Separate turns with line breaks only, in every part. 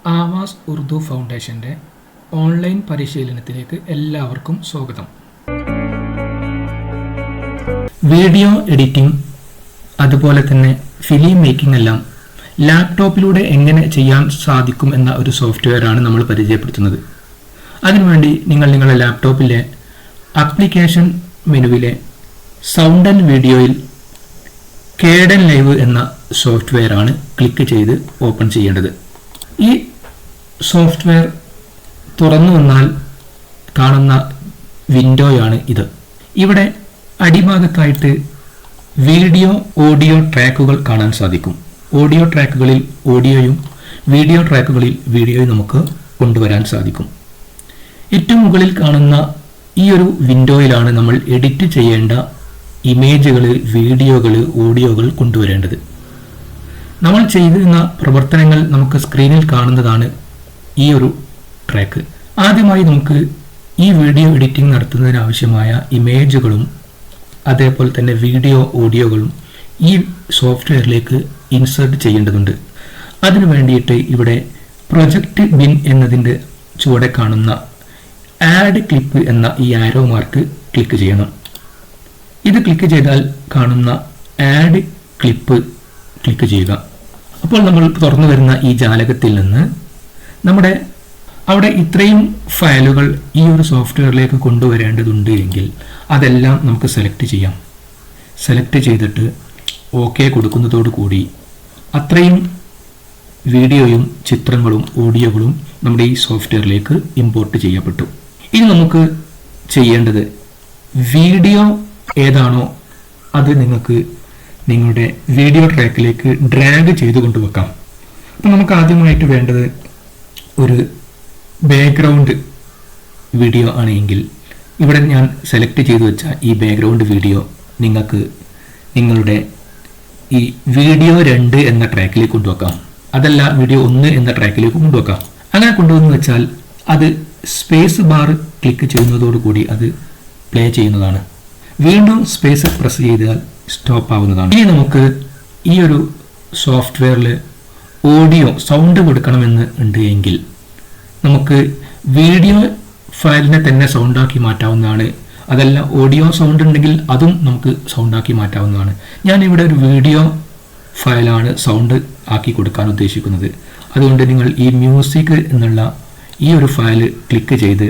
Awas Urdu ഫൗണ്ടേഷൻ്റെ online പരിശീലനത്തിലേക്ക് എല്ലാവർക്കും സ്വാഗതം. Video editing അതുപോലെ തന്നെ ഫിലിം മേക്കിംഗ് എല്ലാം ലാപ്ടോപ്പിലൂടെ എങ്ങനെ ചെയ്യാൻ സാധിക്കും എന്ന ഒരു സോഫ്റ്റ്വെയർ ആണ് നമ്മൾ പരിചയപ്പെടുത്തുന്നത്. അതിനുവേണ്ടി നിങ്ങൾ നിങ്ങളുടെ ലാപ്ടോപ്പിലെ ആപ്ലിക്കേഷൻ മെനുവിലെ സൗണ്ട് ആൻഡ് വീഡിയോയിൽ കേഡൻ ലൈവ് എന്ന സോഫ്റ്റ്വെയർ ആണ് ക്ലിക്ക് ചെയ്ത് ഓപ്പൺ ചെയ്യേണ്ടത്. ഈ സോഫ്റ്റ്വെയർ തുറന്നു വന്നാൽ കാണുന്ന വിൻഡോയാണ് ഇത്. ഇവിടെ അടിഭാഗത്തായിട്ട് വീഡിയോ ഓഡിയോ ട്രാക്കുകൾ കാണാൻ സാധിക്കും. ഓഡിയോ ട്രാക്കുകളിൽ ഓഡിയോയും വീഡിയോ ട്രാക്കുകളിൽ വീഡിയോയും നമുക്ക് കൊണ്ടുവരാൻ സാധിക്കും. ഏറ്റവും മുകളിൽ കാണുന്ന ഈ ഒരു വിൻഡോയിലാണ് നമ്മൾ എഡിറ്റ് ചെയ്യേണ്ട ഇമേജുകൾ, വീഡിയോകൾ, ഓഡിയോകൾ കൊണ്ടുവരേണ്ടത്. നമ്മൾ ചെയ്തിരുന്ന പ്രവർത്തനങ്ങൾ നമുക്ക് സ്ക്രീനിൽ കാണുന്നതാണ് ഈ ഒരു ട്രാക്ക്. ആദ്യമായി നമുക്ക് ഈ വീഡിയോ എഡിറ്റിംഗ് നടത്തുന്നതിനാവശ്യമായ ഇമേജുകളും അതേപോലെ തന്നെ വീഡിയോ ഓഡിയോകളും ഈ സോഫ്റ്റ്വെയറിലേക്ക് ഇൻസേർട്ട് ചെയ്യേണ്ടതുണ്ട്. അതിനു വേണ്ടിയിട്ട് ഇവിടെ പ്രൊജക്റ്റ് ബിൻ എന്നതിൻ്റെ ചുവടെ കാണുന്ന ആഡ് ക്ലിപ്പ് എന്ന ഈ ആരോ മാർക്ക് ക്ലിക്ക് ചെയ്യണം. ഇത് ക്ലിക്ക് ചെയ്താൽ കാണുന്ന ആഡ് ക്ലിപ്പ് ക്ലിക്ക് ചെയ്യുക. അപ്പോൾ നമ്മൾ തുറന്നു വരുന്ന ഈ ജാലകത്തിൽ നിന്ന് നമ്മുടെ അവിടെ ഇത്രയും ഫയലുകൾ ഈ ഒരു സോഫ്റ്റ്വെയറിലേക്ക് കൊണ്ടുവരേണ്ടതുണ്ട് എങ്കിൽ അതെല്ലാം നമുക്ക് സെലക്ട് ചെയ്യാം. സെലക്ട് ചെയ്തിട്ട് ഓക്കെ കൊടുക്കുന്നതോടുകൂടി അത്രയും വീഡിയോയും ചിത്രങ്ങളും ഓഡിയോകളും നമ്മുടെ ഈ സോഫ്റ്റ്വെയറിലേക്ക് ഇമ്പോർട്ട് ചെയ്യപ്പെട്ടു. ഇനി നമുക്ക് ചെയ്യേണ്ടത് വീഡിയോ ഏതാണോ അത് നിങ്ങൾക്ക് നിങ്ങളുടെ വീഡിയോ ട്രാക്കിലേക്ക് ഡ്രാഗ് ചെയ്ത് കൊണ്ടുവെക്കാം. അപ്പം നമുക്ക് ആദ്യമായിട്ട് വേണ്ടത് ഒരു ബാക്ക്ഗ്രൗണ്ട് വീഡിയോ ആണെങ്കിൽ ഇവിടെ ഞാൻ സെലക്ട് ചെയ്തു വെച്ച ഈ ബാക്ക്ഗ്രൗണ്ട് വീഡിയോ നിങ്ങൾക്ക് നിങ്ങളുടെ ഈ വീഡിയോ 2 എന്ന ട്രാക്കിലേക്ക് കൊണ്ടുവെക്കാം. അതല്ല വീഡിയോ 1 എന്ന ട്രാക്കിലേക്ക് കൊണ്ടുവെക്കാം. അങ്ങനെ കൊണ്ടുവന്ന് വെച്ചാൽ അത് സ്പേസ് ബാർ ക്ലിക്ക് ചെയ്യുന്നതോടുകൂടി അത് പ്ലേ ചെയ്യുന്നതാണ്. വീണ്ടും സ്പേസ് പ്രസ് ചെയ്താൽ സ്റ്റോപ്പ് ആവുന്നതാണ്. ഇനി നമുക്ക് ഈ ഒരു സോഫ്റ്റ്വെയറിൽ ഓഡിയോ സൗണ്ട് കൊടുക്കണമെന്ന് ഉണ്ട് എങ്കിൽ നമുക്ക് വീഡിയോ ഫയലിനെ തന്നെ സൗണ്ടാക്കി മാറ്റാവുന്നതാണ്. അതല്ല ഓഡിയോ സൗണ്ട് ഉണ്ടെങ്കിൽ അതും നമുക്ക് സൗണ്ടാക്കി മാറ്റാവുന്നതാണ്. ഞാനിവിടെ ഒരു വീഡിയോ ഫയലാണ് സൗണ്ട് ആക്കി കൊടുക്കാൻ ഉദ്ദേശിക്കുന്നത്. അതുകൊണ്ട് നിങ്ങൾ ഈ മ്യൂസിക് എന്നുള്ള ഈ ഒരു ഫയൽ ക്ലിക്ക് ചെയ്ത്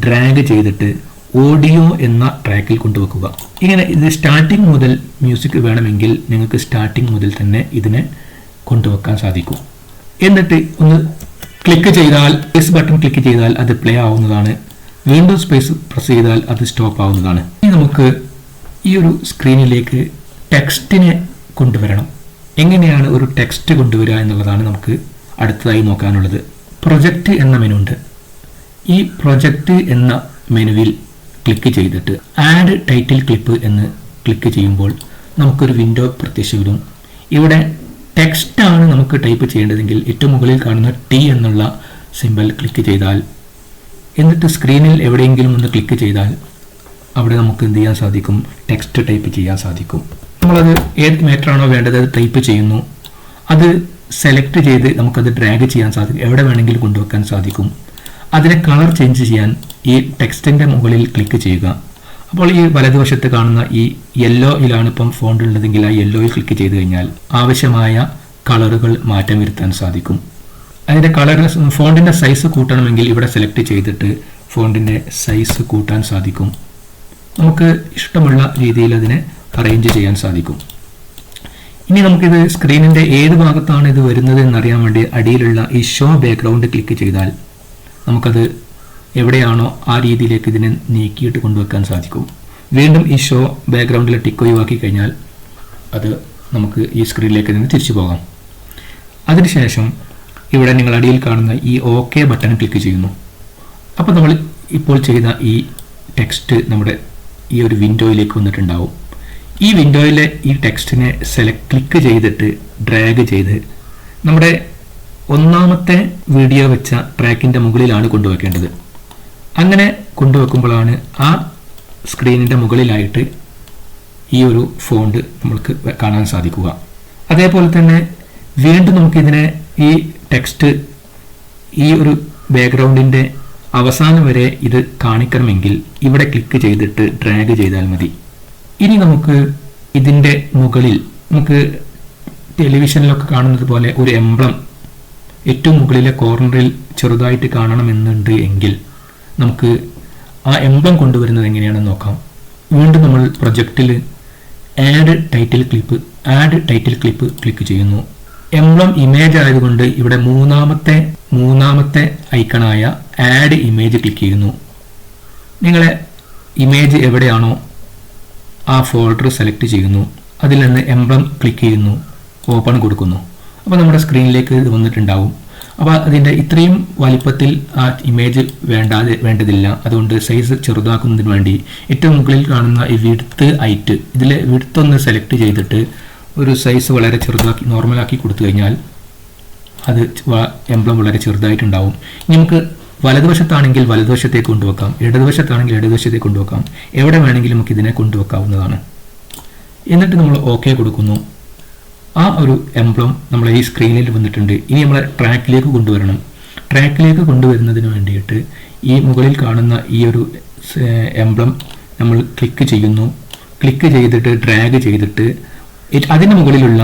ഡ്രാഗ് ചെയ്തിട്ട് ഓഡിയോ എന്ന ട്രാക്കിൽ കൊണ്ടുവെക്കുക. ഇങ്ങനെ ഇത് സ്റ്റാർട്ടിംഗ് മുതൽ മ്യൂസിക് വേണമെങ്കിൽ നിങ്ങൾക്ക് സ്റ്റാർട്ടിംഗ് മുതൽ തന്നെ ഇതിനെ കൊണ്ടുവെക്കാൻ സാധിക്കും. എന്നിട്ട് ഒന്ന് ക്ലിക്ക് ചെയ്താൽ സ്പേസ് ബട്ടൺ ക്ലിക്ക് ചെയ്താൽ അത് പ്ലേ ആവുന്നതാണ്. വീണ്ടും സ്പേസ് പ്രസ് ചെയ്താൽ അത് സ്റ്റോപ്പ് ആവുന്നതാണ്. ഇനി നമുക്ക് ഈ ഒരു സ്ക്രീനിലേക്ക് ടെക്സ്റ്റിനെ കൊണ്ടുവരണം. എങ്ങനെയാണ് ഒരു ടെക്സ്റ്റ് കൊണ്ടുവരിക എന്നുള്ളതാണ് നമുക്ക് അടുത്തതായി നോക്കാനുള്ളത്. പ്രൊജക്റ്റ് എന്ന മെനു ഉണ്ട്. ഈ പ്രൊജക്റ്റ് എന്ന മെനുവിൽ ക്ലിക്ക് ചെയ്തിട്ട് ആഡ് ടൈറ്റിൽ ക്ലിപ്പ് എന്ന് ക്ലിക്ക് ചെയ്യുമ്പോൾ നമുക്കൊരു വിൻഡോ പ്രത്യക്ഷപ്പെടും. ഇവിടെ ടെക്സ്റ്റാണ് നമുക്ക് ടൈപ്പ് ചെയ്യേണ്ടതെങ്കിൽ ഏറ്റവും മുകളിൽ കാണുന്ന ടി എന്നുള്ള സിമ്പൽ ക്ലിക്ക് ചെയ്താൽ എന്നിട്ട് സ്ക്രീനിൽ എവിടെയെങ്കിലും ഒന്ന് ക്ലിക്ക് ചെയ്താൽ അവിടെ നമുക്ക് എന്ത് ചെയ്യാൻ സാധിക്കും? ടെക്സ്റ്റ് ടൈപ്പ് ചെയ്യാൻ സാധിക്കും. നമ്മളത് ഏത് മാറ്ററാണോ വേണ്ടത് അത് ടൈപ്പ് ചെയ്യുന്നു. അത് സെലക്ട് ചെയ്ത് നമുക്കത് ഡ്രാഗ് ചെയ്യാൻ സാധിക്കും. എവിടെ വേണമെങ്കിലും കൊണ്ടുവെക്കാൻ സാധിക്കും. അതിനെ കളർ ചേഞ്ച് ചെയ്യാൻ ഈ ടെക്സ്റ്റിൻ്റെ മുകളിൽ ക്ലിക്ക് ചെയ്യുക. അപ്പോൾ ഈ വലതുവശത്ത് കാണുന്ന ഈ യെല്ലോയിലാണ് ഇപ്പം ഫോണ്ട് ഉള്ളതെങ്കിൽ ആ യെല്ലോയിൽ ക്ലിക്ക് ചെയ്ത് കഴിഞ്ഞാൽ ആവശ്യമായ കളറുകൾ മാറ്റം വരുത്താൻ സാധിക്കും. അതിൻ്റെ കളർ ഫോണ്ടിൻ്റെ സൈസ് കൂട്ടണമെങ്കിൽ ഇവിടെ സെലക്ട് ചെയ്തിട്ട് ഫോണ്ടിൻ്റെ സൈസ് കൂട്ടാൻ സാധിക്കും. നമുക്ക് ഇഷ്ടമുള്ള രീതിയിൽ അതിനെ അറേഞ്ച് ചെയ്യാൻ സാധിക്കും. ഇനി നമുക്കിത് സ്ക്രീനിൻ്റെ ഏത് ഭാഗത്താണ് ഇത് വരുന്നത് എന്നറിയാൻ വേണ്ടി അടിയിലുള്ള ഈ ഷോ ബാക്ക്ഗ്രൗണ്ട് ക്ലിക്ക് ചെയ്താൽ നമുക്കത് എവിടെയാണോ ആ രീതിയിലേക്ക് ഇതിനെ നീക്കിയിട്ട് കൊണ്ടുവെക്കാൻ സാധിക്കും. വീണ്ടും ഈ ഷോ ബാക്ക്ഗ്രൗണ്ടിൽ ടിക്ക് ഒഴിവാക്കി കഴിഞ്ഞാൽ അത് നമുക്ക് ഈ സ്ക്രീനിലേക്ക് നിന്ന് തിരിച്ചു പോകാം. അതിനുശേഷം ഇവിടെ നിങ്ങൾ അടിയിൽ കാണുന്ന ഈ ഓക്കെ ബട്ടൺ ക്ലിക്ക് ചെയ്യുന്നു. അപ്പോൾ നമ്മൾ ഇപ്പോൾ ചെയ്ത ഈ ടെക്സ്റ്റ് നമ്മുടെ ഈ ഒരു വിൻഡോയിലേക്ക് വന്നിട്ടുണ്ടാവും. ഈ വിൻഡോയിലെ ഈ ടെക്സ്റ്റിനെ ക്ലിക്ക് ചെയ്തിട്ട് ഡ്രാഗ് ചെയ്ത് നമ്മുടെ ഒന്നാമത്തെ വീഡിയോ വെച്ച ട്രാക്കിൻ്റെ മുകളിലാണ് കൊണ്ടുവെക്കേണ്ടത്. അങ്ങനെ കൊണ്ടുവെക്കുമ്പോഴാണ് ആ സ്ക്രീനിൻ്റെ മുകളിലായിട്ട് ഈ ഒരു ഫോണ്ട് നമുക്ക് കാണാൻ സാധിക്കുക. അതേപോലെ തന്നെ വീണ്ടും നമുക്കിതിനെ ഈ ടെക്സ്റ്റ് ഈ ഒരു ബാക്ക്ഗ്രൗണ്ടിൻ്റെ അവസാനം വരെ ഇത് കാണിക്കണമെങ്കിൽ ഇവിടെ ക്ലിക്ക് ചെയ്തിട്ട് ഡ്രാഗ് ചെയ്താൽ മതി. ഇനി നമുക്ക് ഇതിൻ്റെ മുകളിൽ നമുക്ക് ടെലിവിഷനിലൊക്കെ കാണുന്നത് പോലെ ഒരു എംബ്ലം ഏറ്റവും മുകളിലെ കോർണറിൽ ചെറുതായിട്ട് കാണണമെന്നുണ്ട് എങ്കിൽ നമുക്ക് ആ എംബ്ലം കൊണ്ടുവരുന്നത് എങ്ങനെയാണെന്ന് നോക്കാം. വീണ്ടും നമ്മൾ പ്രൊജക്റ്റിൽ ആഡ് ടൈറ്റിൽ ക്ലിപ്പ് ക്ലിക്ക് ചെയ്യുന്നു. എംബ്ലം ഇമേജ് ആയതുകൊണ്ട് ഇവിടെ മൂന്നാമത്തെ ഐക്കണായ ആഡ് ഇമേജ് ക്ലിക്ക് ചെയ്യുന്നു. നിങ്ങളെ ഇമേജ് എവിടെയാണോ ആ ഫോൾഡർ സെലക്ട് ചെയ്യുന്നു, അതിൽ നിന്ന് എംബ്ലം ക്ലിക്ക് ചെയ്യുന്നു, ഓപ്പൺ കൊടുക്കുന്നു. അപ്പോൾ നമ്മുടെ സ്ക്രീനിലേക്ക് ഇത് വന്നിട്ടുണ്ടാവും. അപ്പോൾ അതിൻ്റെ ഇത്രയും വലിപ്പത്തിൽ ആ ഇമേജ് വേണ്ടതില്ല. അതുകൊണ്ട് സൈസ് ചെറുതാക്കുന്നതിന് വേണ്ടി ഏറ്റവും മുകളിൽ കാണുന്ന ഈ വിഡ്ത്ത് ഹൈറ്റ്, ഇതിൽ വിഡ്ത്ത് ഒന്ന് സെലക്ട് ചെയ്തിട്ട് ഒരു സൈസ് വളരെ ചെറുതാക്കി നോർമലാക്കി കൊടുത്തു കഴിഞ്ഞാൽ അത് എംബ്ലം വളരെ ചെറുതായിട്ടുണ്ടാവും. ഇനി നമുക്ക് വലതുവശത്താണെങ്കിൽ വലതുവശത്തേക്ക് കൊണ്ടുവെക്കാം, ഇടതുവശത്താണെങ്കിൽ ഇടതുവശത്തേക്ക് കൊണ്ടുവെക്കാം, എവിടെ വേണമെങ്കിലും നമുക്ക് ഇതിനെ കൊണ്ടുവെക്കാവുന്നതാണ്. എന്നിട്ട് നമ്മൾ ഓക്കെ കൊടുക്കുന്നു. ആ ഒരു എംബ്ലം നമ്മളെ ഈ സ്ക്രീനിൽ വന്നിട്ടുണ്ട്. ഇനി നമ്മളെ ട്രാക്കിലേക്ക് കൊണ്ടുവരണം. ട്രാക്കിലേക്ക് കൊണ്ടുവരുന്നതിന് വേണ്ടിയിട്ട് ഈ മുകളിൽ കാണുന്ന ഈ ഒരു എംബ്ലം നമ്മൾ ക്ലിക്ക് ചെയ്യുന്നു. ക്ലിക്ക് ചെയ്തിട്ട് ഡ്രാഗ് ചെയ്തിട്ട് അതിന് മുകളിലുള്ള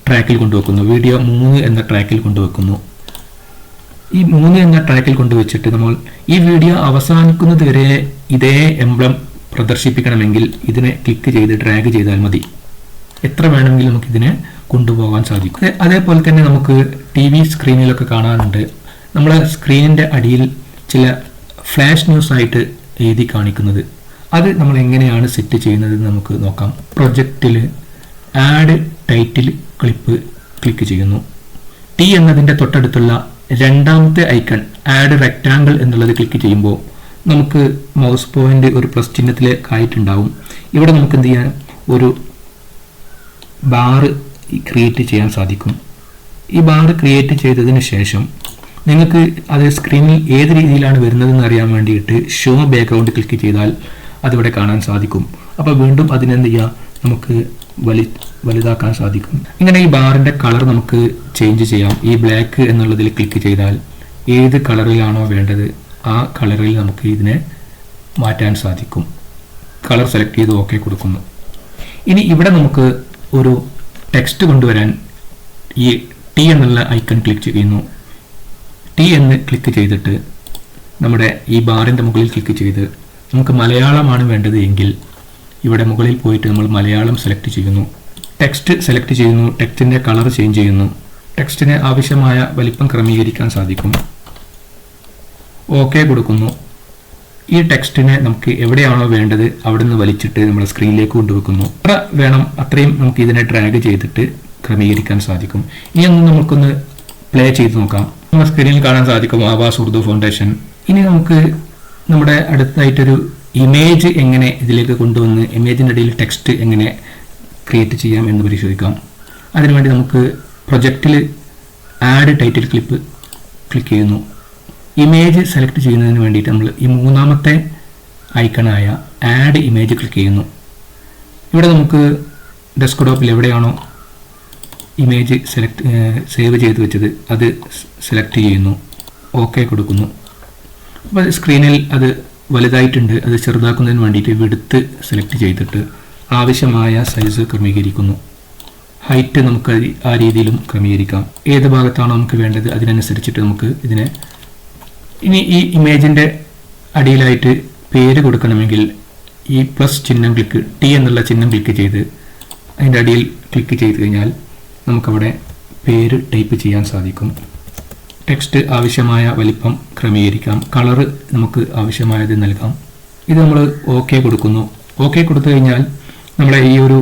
ട്രാക്കിൽ കൊണ്ടുവെക്കുന്നു. വീഡിയോ 3 എന്ന ട്രാക്കിൽ കൊണ്ടുവെക്കുന്നു. ഈ 3 എന്ന ട്രാക്കിൽ കൊണ്ടുവച്ചിട്ട് നമ്മൾ ഈ വീഡിയോ അവസാനിക്കുന്നത് വരെ ഇതേ എംബ്ലം പ്രദർശിപ്പിക്കണമെങ്കിൽ ഇതിനെ ക്ലിക്ക് ചെയ്ത് ഡ്രാഗ് ചെയ്താൽ മതി. എത്ര വേണമെങ്കിലും നമുക്ക് ഇതിനെ കൊണ്ടുപോകാൻ സാധിക്കും. അതേപോലെ തന്നെ നമുക്ക് TV സ്ക്രീനിലൊക്കെ കാണാറുണ്ട്, നമ്മളെ സ്ക്രീനിൻ്റെ അടിയിൽ ചില ഫ്ലാഷ് ന്യൂസ് ആയിട്ട് എഴുതി കാണിക്കുന്നത്. അത് നമ്മൾ എങ്ങനെയാണ് സെറ്റ് ചെയ്യുന്നത് നമുക്ക് നോക്കാം. പ്രൊജക്റ്റിൽ ആഡ് ടൈറ്റിൽ ക്ലിക്ക് ചെയ്യുന്നു. ടി എന്നതിൻ്റെ തൊട്ടടുത്തുള്ള രണ്ടാമത്തെ ഐക്കൺ ആഡ് റെക്റ്റാങ്കിൾ എന്നുള്ളത് ക്ലിക്ക് ചെയ്യുമ്പോൾ നമുക്ക് മൗസ് പോയിന്റ് ഒരു പ്ലസ് ചിഹ്നത്തിലേക്കായിട്ടുണ്ടാവും. ഇവിടെ നമുക്ക് എന്ത് ചെയ്യാൻ ഒരു ബാറ് ക്രിയേറ്റ് ചെയ്യാൻ സാധിക്കും. ഈ ബാറ് ക്രിയേറ്റ് ചെയ്തതിന് ശേഷം നിങ്ങൾക്ക് അത് സ്ക്രീനിൽ ഏത് രീതിയിലാണ് വരുന്നതെന്ന് അറിയാൻ വേണ്ടിയിട്ട് ഷോ ബാക്ക്ഗ്രൗണ്ട് ക്ലിക്ക് ചെയ്താൽ അതിവിടെ കാണാൻ സാധിക്കും. അപ്പോൾ വീണ്ടും അതിനെന്ത് ചെയ്യുക, നമുക്ക് വലുതാക്കാൻ സാധിക്കും. ഇങ്ങനെ ഈ ബാറിൻ്റെ കളർ നമുക്ക് ചേഞ്ച് ചെയ്യാം. ഈ ബ്ലാക്ക് എന്നുള്ളതിൽ ക്ലിക്ക് ചെയ്താൽ ഏത് കളറിലാണോ വേണ്ടത് ആ കളറിൽ നമുക്ക് ഇതിനെ മാറ്റാൻ സാധിക്കും. കളർ സെലക്ട് ചെയ്ത് ഓക്കെ കൊടുക്കുന്നു. ഇനി ഇവിടെ നമുക്ക് ഒരു ടെക്സ്റ്റ് കൊണ്ടുവരാൻ ഈ ടി എന്നുള്ള ഐക്കൺ ക്ലിക്ക് ചെയ്യുന്നു. ടി എന്ന് ക്ലിക്ക് ചെയ്തിട്ട് നമ്മുടെ ഈ ബാറിൻ്റെ മുകളിൽ ക്ലിക്ക് ചെയ്ത് നമുക്ക് മലയാളമാണ് വേണ്ടത് എങ്കിൽ ഇവിടെ മുകളിൽ പോയിട്ട് നമ്മൾ മലയാളം സെലക്ട് ചെയ്യുന്നു. ടെക്സ്റ്റ് സെലക്ട് ചെയ്യുന്നു. ടെക്സ്റ്റിൻ്റെ കളർ ചേഞ്ച് ചെയ്യുന്നു. ടെക്സ്റ്റിന് ആവശ്യമായ വലിപ്പം ക്രമീകരിക്കാൻ സാധിക്കും. ഓക്കെ കൊടുക്കുന്നു. ഈ ടെക്സ്റ്റിനെ നമുക്ക് എവിടെയാണോ വേണ്ടത് അവിടെ നിന്ന് വലിച്ചിട്ട് നമ്മൾ സ്ക്രീനിലേക്ക് കൊണ്ടുവെക്കുന്നു. എത്ര വേണം അത്രയും നമുക്ക് ഇതിനെ ഡ്രാഗ് ചെയ്തിട്ട് ക്രമീകരിക്കാൻ സാധിക്കും. ഇനിയൊന്ന് നമുക്കൊന്ന് പ്ലേ ചെയ്ത് നോക്കാം. നമ്മുടെ സ്ക്രീനിൽ കാണാൻ സാധിക്കും ആവാസ് ഉറുദു ഫൗണ്ടേഷൻ. ഇനി നമുക്ക് നമ്മുടെ അടുത്തായിട്ടൊരു ഇമേജ് എങ്ങനെ ഇതിലേക്ക് കൊണ്ടുവന്ന് ഇമേജിൻ്റെ ഇടയിൽ ടെക്സ്റ്റ് എങ്ങനെ ക്രിയേറ്റ് ചെയ്യാം എന്ന് പരിശോധിക്കാം. അതിനുവേണ്ടി നമുക്ക് പ്രൊജക്റ്റിൽ ആഡ് ടൈറ്റിൽ ക്ലിക്ക് ചെയ്യുന്നു. ഇമേജ് സെലക്ട് ചെയ്യുന്നതിന് വേണ്ടിയിട്ട് നമ്മൾ ഈ മൂന്നാമത്തെ ഐക്കണായ ആഡ് ഇമേജ് ക്ലിക്ക് ചെയ്യുന്നു. ഇവിടെ നമുക്ക് ഡെസ്ക്ടോപ്പിൽ എവിടെയാണോ ഇമേജ് സേവ് ചെയ്ത് വെച്ചത് അത് സെലക്ട് ചെയ്യുന്നു. ഓക്കെ കൊടുക്കുന്നു. അപ്പോൾ സ്ക്രീനിൽ അത് വലുതായിട്ടുണ്ട്. അത് ചെറുതാക്കുന്നതിന് വേണ്ടിയിട്ട് വിഡ്ത്ത് സെലക്ട് ചെയ്തിട്ട് ആവശ്യമായ സൈസ് ക്രമീകരിക്കുന്നു. ഹൈറ്റ് നമുക്ക് ആ രീതിയിലും ക്രമീകരിക്കാം. ഏത് ഭാഗത്താണോ നമുക്ക് വേണ്ടത് അതിനനുസരിച്ചിട്ട് നമുക്ക് ഇതിനെ ഇനി ഈ ഇമേജിൻ്റെ അടിയിലായിട്ട് പേര് കൊടുക്കണമെങ്കിൽ ഈ പ്ലസ് ചിഹ്നം ടി എന്നുള്ള ചിഹ്നം ക്ലിക്ക് ചെയ്ത് അതിൻ്റെ അടിയിൽ ക്ലിക്ക് ചെയ്ത് കഴിഞ്ഞാൽ നമുക്കവിടെ പേര് ടൈപ്പ് ചെയ്യാൻ സാധിക്കും. ടെക്സ്റ്റ് ആവശ്യമായ വലിപ്പം ക്രമീകരിക്കാം. കളറ് നമുക്ക് ആവശ്യമായത് നൽകാം. ഇത് നമ്മൾ ഓക്കെ കൊടുക്കുന്നു. ഓക്കെ കൊടുത്തു കഴിഞ്ഞാൽ നമ്മളെ ഈ ഒരു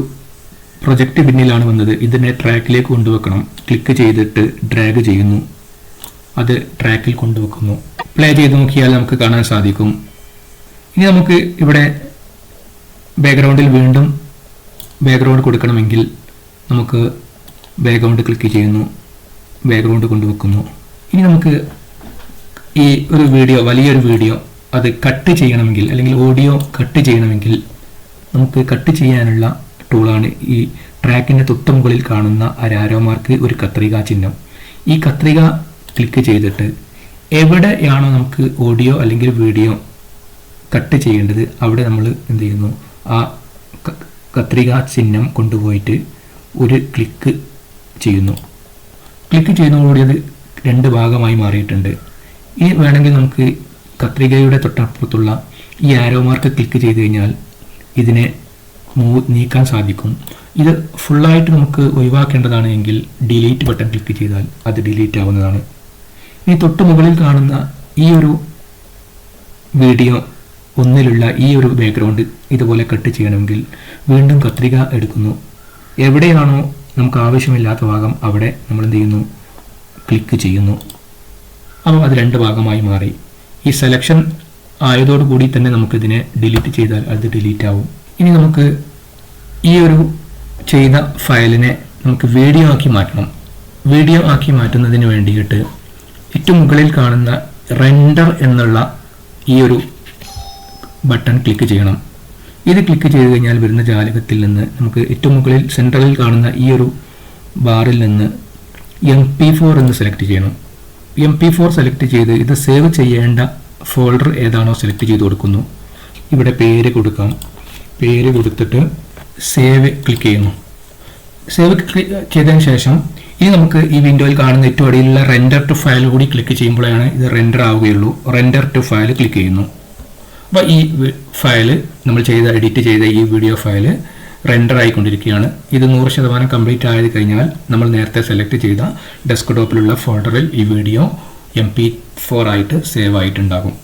പ്രൊജക്റ്റ് പിന്നിലാണ് വന്നത്. ഇതിനെ ട്രാക്കിലേക്ക് കൊണ്ടുവെക്കണം. ക്ലിക്ക് ചെയ്തിട്ട് ഡ്രാഗ് ചെയ്യുന്നു. അത് ട്രാക്കിൽ കൊണ്ടുവെക്കുന്നു. പ്ലേ ചെയ്ത് നോക്കിയാൽ നമുക്ക് കാണാൻ സാധിക്കും. ഇനി നമുക്ക് ഇവിടെ ബാക്ക്ഗ്രൗണ്ടിൽ വീണ്ടും ബാക്ക്ഗ്രൗണ്ട് കൊടുക്കണമെങ്കിൽ നമുക്ക് ബാക്ക്ഗ്രൗണ്ട് ക്ലിക്ക് ചെയ്യുന്നു. ബാക്ക്ഗ്രൗണ്ട് കൊണ്ടുവെക്കുന്നു. ഇനി നമുക്ക് ഈ ഒരു വീഡിയോ, വലിയൊരു വീഡിയോ അത് കട്ട് ചെയ്യണമെങ്കിൽ അല്ലെങ്കിൽ ഓഡിയോ കട്ട് ചെയ്യണമെങ്കിൽ നമുക്ക് കട്ട് ചെയ്യാനുള്ള ടൂളാണ് ഈ ട്രാക്കിൻ്റെ തൊട്ട് മുകളിൽ കാണുന്ന ആരോ മാർക്ക് ഒരു കത്രിക ചിഹ്നം. ഈ കത്രിക ക്ലിക്ക് ചെയ്തിട്ട് എവിടെയാണോ നമുക്ക് ഓഡിയോ അല്ലെങ്കിൽ വീഡിയോ കട്ട് ചെയ്യേണ്ടത് അവിടെ നമ്മൾ എന്ത് ചെയ്യുന്നു, ആ കത്രിക ചിഹ്നം കൊണ്ടുപോയിട്ട് ഒരു ക്ലിക്ക് ചെയ്യുന്നു. ക്ലിക്ക് ചെയ്യുന്നതോടുകൂടി അത് 2 ഭാഗമായി മാറിയിട്ടുണ്ട്. ഇനി വേണമെങ്കിൽ നമുക്ക് കത്രികയുടെ തൊട്ടപ്പുറത്തുള്ള ഈ ആരോ മാർക്ക് ക്ലിക്ക് ചെയ്ത് കഴിഞ്ഞാൽ ഇതിനെ നീക്കാൻ സാധിക്കും. ഇത് ഫുള്ളായിട്ട് നമുക്ക് ഒഴിവാക്കേണ്ടതാണ് എങ്കിൽ ഡിലീറ്റ് ബട്ടൺ ക്ലിക്ക് ചെയ്താൽ അത് ഡിലീറ്റ് ആവുന്നതാണ്. ഇനി തൊട്ട് മുകളിൽ കാണുന്ന ഈ ഒരു വീഡിയോ ഒന്നിലുള്ള ഈ ഒരു ബാക്ക്ഗ്രൗണ്ട് ഇതുപോലെ കട്ട് ചെയ്യണമെങ്കിൽ വീണ്ടും കത്രിക എടുക്കുന്നു. എവിടെയാണോ നമുക്ക് ആവശ്യമില്ലാത്ത ഭാഗം അവിടെ നമ്മൾ എന്ത് ചെയ്യുന്നു, ക്ലിക്ക് ചെയ്യുന്നു. അപ്പോൾ അത് 2 ഭാഗമായി മാറി. ഈ സെലക്ഷൻ ആയതോടുകൂടി തന്നെ നമുക്കിതിനെ ഡിലീറ്റ് ചെയ്താൽ അത് ഡിലീറ്റ് ആവും. ഇനി നമുക്ക് ഈ ഒരു ചെയ്ത ഫയലിനെ നമുക്ക് വീഡിയോ ആക്കി മാറ്റണം. വീഡിയോ ആക്കി മാറ്റുന്നതിന് വേണ്ടിയിട്ട് ഏറ്റവും മുകളിൽ കാണുന്ന റെൻഡർ എന്നുള്ള ഈ ഒരു ബട്ടൺ ക്ലിക്ക് ചെയ്യണം. ഇത് ക്ലിക്ക് ചെയ്ത് കഴിഞ്ഞാൽ വരുന്ന ജാലകത്തിൽ നിന്ന് നമുക്ക് ഏറ്റവും മുകളിൽ സെൻട്രലിൽ കാണുന്ന ഈ ഒരു ബാറിൽ നിന്ന് MP4 എന്ന് സെലക്ട് ചെയ്യണം. MP4 സെലക്ട് ചെയ്ത് ഇത് സേവ് ചെയ്യേണ്ട ഫോൾഡർ ഏതാണോ സെലക്ട് ചെയ്ത് കൊടുക്കുന്നു. ഇവിടെ പേര് കൊടുക്കാം. പേര് കൊടുത്തിട്ട് സേവ് ക്ലിക്ക് ചെയ്യുന്നു. സേവ് ചെയ്തതിന് ശേഷം ഇനി നമുക്ക് ഈ വിൻഡോയിൽ കാണുന്ന ഏറ്റവും അടിയിലുള്ള റെൻഡർ ടു ഫയൽ കൂടി ക്ലിക്ക് ചെയ്യുമ്പോഴാണ് ഇത് റെൻഡർ ആവുകയുള്ളൂ. റെൻഡർ ടു ഫയൽ ക്ലിക്ക് ചെയ്യുന്നു. അപ്പോൾ ഈ ഫയൽ നമ്മൾ എഡിറ്റ് ചെയ്ത ഈ വീഡിയോ ഫയൽ റെൻഡർ ആയിക്കൊണ്ടിരിക്കുകയാണ്. ഇത് 100% കംപ്ലീറ്റ് ആയത് കഴിഞ്ഞാൽ നമ്മൾ നേരത്തെ സെലക്ട് ചെയ്ത ഡെസ്ക്ടോപ്പിലുള്ള ഫോൾഡറിൽ ഈ വീഡിയോ MP4 ആയിട്ട് സേവ് ആയിട്ടുണ്ടാകും.